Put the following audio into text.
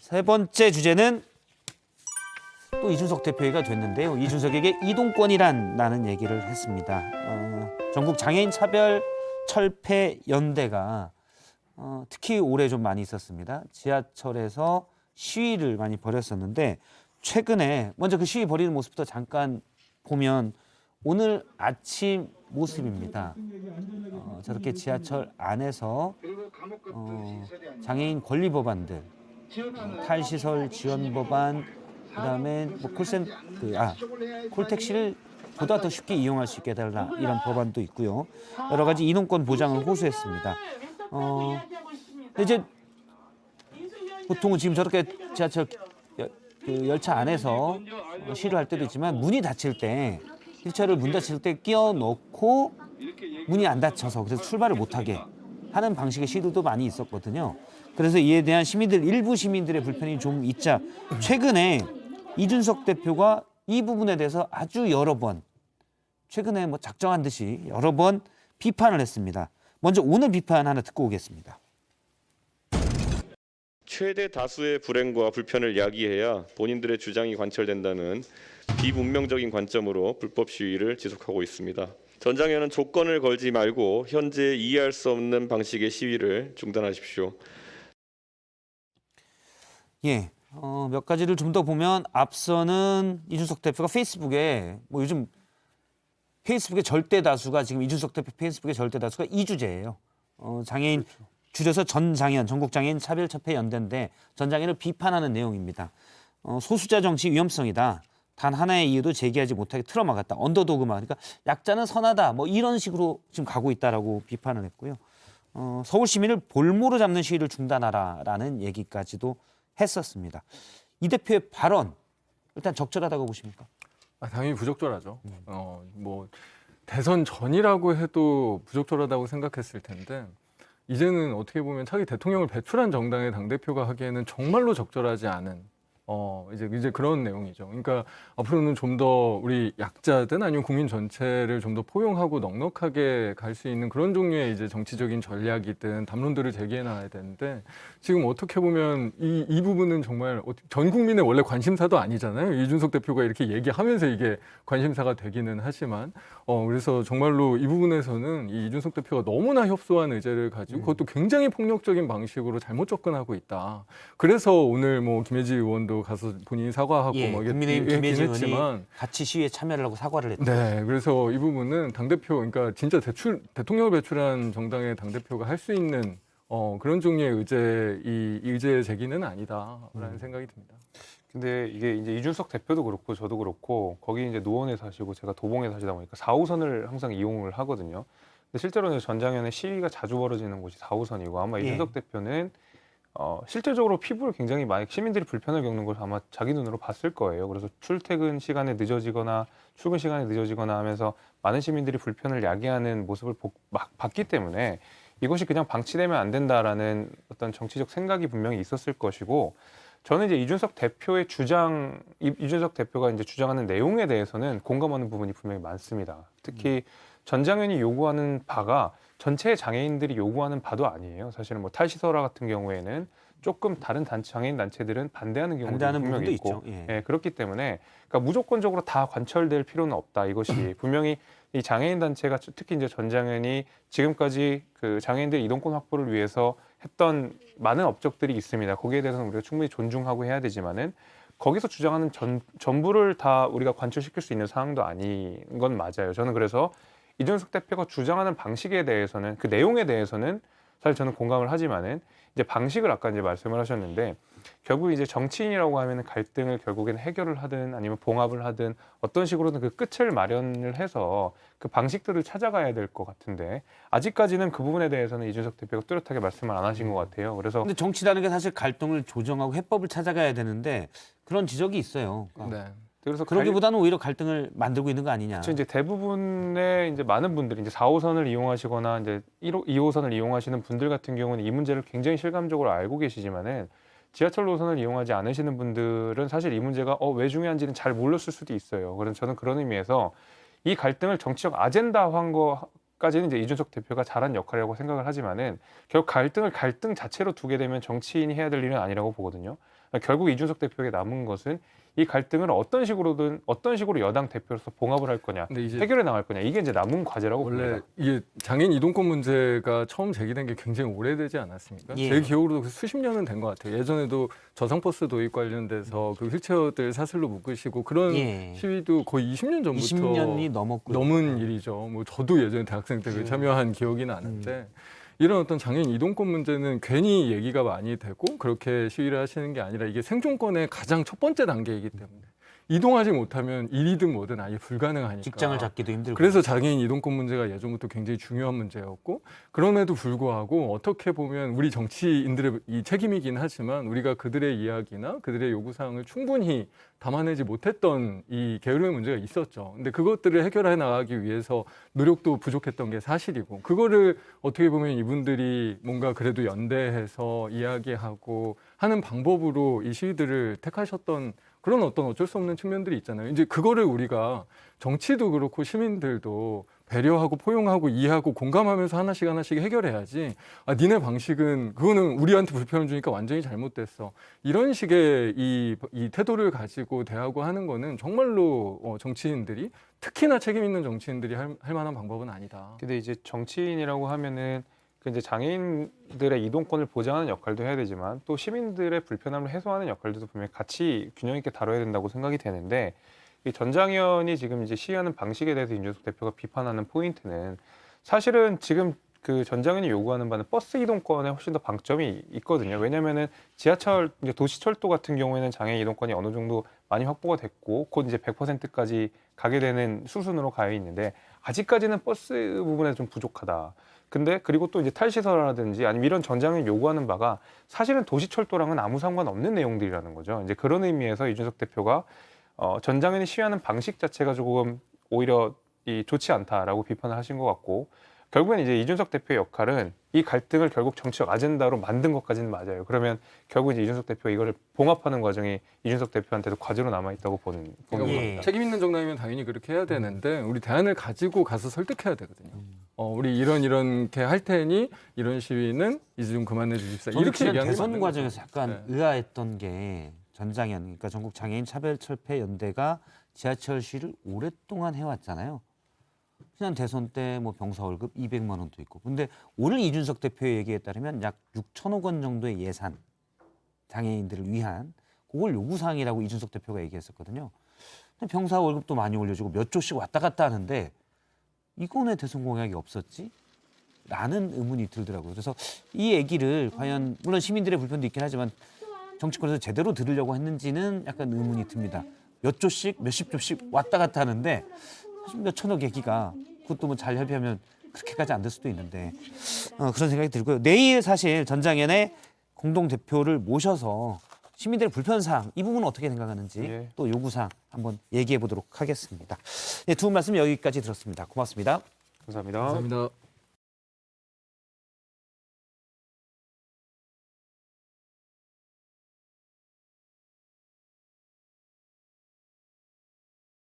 세 번째 주제는 또 이준석 대표 얘기가 됐는데요. 이준석에게 이동권이라는 얘기를 했습니다. 전국 장애인 차별 철폐 연대가 특히 올해 좀 많이 있었습니다. 지하철에서 시위를 많이 벌였었는데 최근에 먼저 그 시위 벌이는 모습부터 잠깐 보면 오늘 아침 모습입니다. 저렇게 지하철 안에서 장애인 권리 법안들, 탈시설 지원 법안, 그다음에 뭐 콜택시를 보다 더 쉽게 이용할 수 있게 해달라 이런 법안도 있고요. 여러 가지 이동권 보장을 호소했습니다. 근데 이제 보통은 지금 저렇게 지하철 그 열차 안에서 시위를 할 때도 있지만 문이 닫힐 때 휠체어를 문 닫힐 때 끼워 넣고 문이 안 닫혀서 그래서 출발을 못하게 하는 방식의 시도도 많이 있었거든요. 그래서 이에 대한 일부 시민들의 불편이 좀 있자 최근에 이준석 대표가 이 부분에 대해서 아주 여러 번 최근에 뭐 작정한 듯이 여러 번 비판을 했습니다. 먼저 오늘 비판 하나 듣고 오겠습니다. 최대 다수의 불행과 불편을 야기해야 본인들의 주장이 관철된다는 비문명적인 관점으로 불법 시위를 지속하고 있습니다. 전장현은 조건을 걸지 말고 현재 이해할 수 없는 방식의 시위를 중단하십시오. 예, 몇 가지를 좀 더 보면 앞서는 이준석 대표가 페이스북에 뭐 요즘 페이스북의 절대 다수가 지금 이준석 대표 페이스북의 절대 다수가 이 주제예요. 장애인 줄여서 전장현 전국장애인 차별철폐연대인데 전장현을 비판하는 내용입니다. 소수자 정치 위험성이다. 단 하나의 이유도 제기하지 못하게 틀어막았다. 언더도그마. 그러니까 약자는 선하다. 뭐 이런 식으로 지금 가고 있다라고 비판을 했고요. 서울 시민을 볼모로 잡는 시위를 중단하라라는 얘기까지도 했었습니다. 이 대표의 발언 일단 적절하다고 보십니까? 당연히 부적절하죠. 뭐 대선 전이라고 해도 부적절하다고 생각했을 텐데 이제는 어떻게 보면 차기 대통령을 배출한 정당의 당대표가 하기에는 정말로 적절하지 않은 이제 그런 내용이죠. 그러니까 앞으로는 좀 더 우리 약자든 아니면 국민 전체를 좀 더 포용하고 넉넉하게 갈 수 있는 그런 종류의 이제 정치적인 전략이든 담론들을 제기해 나가야 되는데 지금 어떻게 보면 이 부분은 정말 전 국민의 원래 관심사도 아니잖아요. 이준석 대표가 이렇게 얘기하면서 이게 관심사가 되기는 하지만 그래서 정말로 이 부분에서는 이 이준석 대표가 너무나 협소한 의제를 가지고 그것도 굉장히 폭력적인 방식으로 잘못 접근하고 있다. 그래서 오늘 뭐 김혜지 의원도 가서 본인이 사과하고 뭐 국민의힘 김혜지 의원이 했지만 같이 시위에 참여를 하고 사과를 했다. 네, 그래서 이 부분은 당대표, 그러니까 진짜 대통령을 배출한 정당의 당대표가 할 수 있는 그런 종류의 이 의제 제기는 아니다라는 생각이 듭니다. 근데 이게 이제 이준석 대표도 그렇고 저도 그렇고 거기 이제 노원에 사시고 제가 도봉에 사시다 보니까 4호선을 항상 이용을 하거든요. 근데 실제로는 전장현에 시위가 자주 벌어지는 곳이 4호선이고 아마 이준석 대표는 실제적으로 피부를 굉장히 많이 시민들이 불편을 겪는 걸 아마 자기 눈으로 봤을 거예요. 그래서 출퇴근 시간에 늦어지거나 출근 시간에 늦어지거나 하면서 많은 시민들이 불편을 야기하는 모습을 봤기 때문에 이것이 그냥 방치되면 안 된다라는 어떤 정치적 생각이 분명히 있었을 것이고 저는 이제 이준석 대표의 이준석 대표가 이제 주장하는 내용에 대해서는 공감하는 부분이 분명히 많습니다. 특히 전장현이 요구하는 바가 전체 장애인들이 요구하는 바도 아니에요. 사실은 뭐 탈시설화 같은 경우에는 조금 다른 장애인 단체들은 반대하는 경우도 분명히 있고, 예, 그렇기 때문에 그러니까 무조건적으로 다 관철될 필요는 없다. 이것이 분명히 이 장애인 단체가 특히 이제 전장현이 지금까지 그 장애인들 이동권 확보를 위해서 했던 많은 업적들이 있습니다. 거기에 대해서는 우리가 충분히 존중하고 해야 되지만은 거기서 주장하는 전부를 다 우리가 관철시킬 수 있는 상황도 아닌 건 맞아요. 저는 그래서 이준석 대표가 주장하는 방식에 대해서는 그 내용에 대해서는 사실 저는 공감을 하지만은 이제 방식을 아까 이제 말씀을 하셨는데 결국 이제 정치인이라고 하면은 갈등을 결국에는 해결을 하든 아니면 봉합을 하든 어떤 식으로든 그 끝을 마련을 해서 그 방식들을 찾아가야 될 것 같은데 아직까지는 그 부분에 대해서는 이준석 대표가 뚜렷하게 말씀을 안 하신 것 같아요. 그래서 근데 정치라는 게 사실 갈등을 조정하고 해법을 찾아가야 되는데 그런 지적이 있어요. 네. 그래서 그러기보다는 오히려 갈등을 만들고 있는 거 아니냐. 이제 대부분의 이제 많은 분들이 이제 4호선을 이용하시거나 이제 2호선을 이용하시는 분들 같은 경우는 이 문제를 굉장히 실감적으로 알고 계시지만은 지하철 노선을 이용하지 않으시는 분들은 사실 이 문제가 왜 중요한지는 잘 몰랐을 수도 있어요. 그래서 저는 그런 의미에서 이 갈등을 정치적 아젠다화한 거까지는 이제 이준석 대표가 잘한 역할이라고 생각을 하지만은 결국 갈등 자체로 두게 되면 정치인이 해야 될 일은 아니라고 보거든요. 결국 이준석 대표에게 남은 것은 이 갈등을 어떤 식으로 여당 대표로서 봉합을 할 거냐, 근데 이제 해결해 나갈 거냐, 이게 이제 남은 과제라고 원래 봅니다. 이게 장애인 이동권 문제가 처음 제기된 게 굉장히 오래되지 않았습니까? 예. 제 기억으로도 수십 년은 된 것 같아요. 예전에도 저상버스 도입 관련돼서 그 휠체어들 사슬로 묶으시고 그런 예. 시위도 거의 20년 전부터 20년이 넘었고요. 넘은 일이죠. 뭐 저도 예전에 대학생 때 참여한 기억이 나는데 이런 어떤 장애인 이동권 문제는 괜히 얘기가 많이 되고 그렇게 시위를 하시는 게 아니라 이게 생존권의 가장 첫 번째 단계이기 때문에 이동하지 못하면 일이든 뭐든 아예 불가능하니까. 직장을 잡기도 힘들고. 그래서 장애인 이동권 문제가 예전부터 굉장히 중요한 문제였고 그럼에도 불구하고 어떻게 보면 우리 정치인들의 이 책임이긴 하지만 우리가 그들의 이야기나 그들의 요구사항을 충분히 담아내지 못했던 이 게으름의 문제가 있었죠. 근데 그것들을 해결해 나가기 위해서 노력도 부족했던 게 사실이고 그거를 어떻게 보면 이분들이 뭔가 그래도 연대해서 이야기하고 하는 방법으로 이 시위들을 택하셨던 그런 어쩔 수 없는 측면들이 있잖아요. 이제 그거를 우리가 정치도 그렇고 시민들도 배려하고 포용하고 이해하고 공감하면서 하나씩 해결해야지. 아, 니네 방식은 그거는 우리한테 불편을 주니까 완전히 잘못됐어. 이런 식의 이 태도를 가지고 대하고 하는 거는 정말로 정치인들이 특히나 책임 있는 정치인들이 할 만한 방법은 아니다. 근데 이제 정치인이라고 하면은 그 이제 장애인들의 이동권을 보장하는 역할도 해야 되지만 또 시민들의 불편함을 해소하는 역할도 분명히 같이 균형 있게 다뤄야 된다고 생각이 되는데 이 전장현이 지금 이제 시위하는 방식에 대해서 이준석 대표가 비판하는 포인트는 사실은 지금 그 전장현이 요구하는 바는 버스 이동권에 훨씬 더 방점이 있거든요. 왜냐면은 지하철, 이제 도시철도 같은 경우에는 장애인 이동권이 어느 정도 많이 확보가 됐고 곧 이제 100%까지 가게 되는 수순으로 가야 있는데 아직까지는 버스 부분에 좀 부족하다. 근데 그리고 또 이제 탈시설이라든지 아니면 이런 전장현이 요구하는 바가 사실은 도시철도랑은 아무 상관없는 내용들이라는 거죠. 이제 그런 의미에서 이준석 대표가 전장현이 시위하는 방식 자체가 조금 오히려 좋지 않다라고 비판을 하신 것 같고 결국엔 이제 이준석 대표의 역할은 이 갈등을 결국 정치적 아젠다로 만든 것까지는 맞아요. 그러면 결국 이제 이준석 대표가 이거를 봉합하는 과정이 이준석 대표한테도 과제로 남아 있다고 보는 그러니까 예. 겁니다. 책임 있는 정당이면 당연히 그렇게 해야 되는데 우리 대안을 가지고 가서 설득해야 되거든요. 우리 이렇게 할 테니 이런 시위는 이제 좀 그만해 주십사. 저는 이렇게 지난 얘기하는 게 대선 맞는 과정에서 거죠. 약간 네. 의아했던 게 전장현, 그러니까 전국 장애인 차별철폐 연대가 지하철 시위를 오랫동안 해왔잖아요. 지난 대선 때 뭐 병사 월급 200만 원도 있고. 근데 오늘 이준석 대표의 얘기에 따르면 약 6천억 원 정도의 예산 장애인들을 위한 그걸 요구사항이라고 이준석 대표가 얘기했었거든요. 근데 병사 월급도 많이 올려주고 몇 조씩 왔다 갔다 하는데 이건 왜 대선 공약이 없었지? 라는 의문이 들더라고요. 그래서 이 얘기를 과연 물론 시민들의 불편도 있긴 하지만 정치권에서 제대로 들으려고 했는지는 약간 의문이 듭니다. 몇 조씩 몇십 조씩 왔다 갔다 하는데 사실 몇 천억 얘기가 그것도 뭐 잘 협의하면 그렇게까지 안 될 수도 있는데 그런 생각이 들고요. 내일 사실 전장현의 공동대표를 모셔서 시민들의 불편사항 이 부분은 어떻게 생각하는지 예. 또 요구사항 한번 얘기해 보도록 하겠습니다. 네, 두 분 말씀 여기까지 들었습니다. 고맙습니다. 감사합니다. 감사합니다.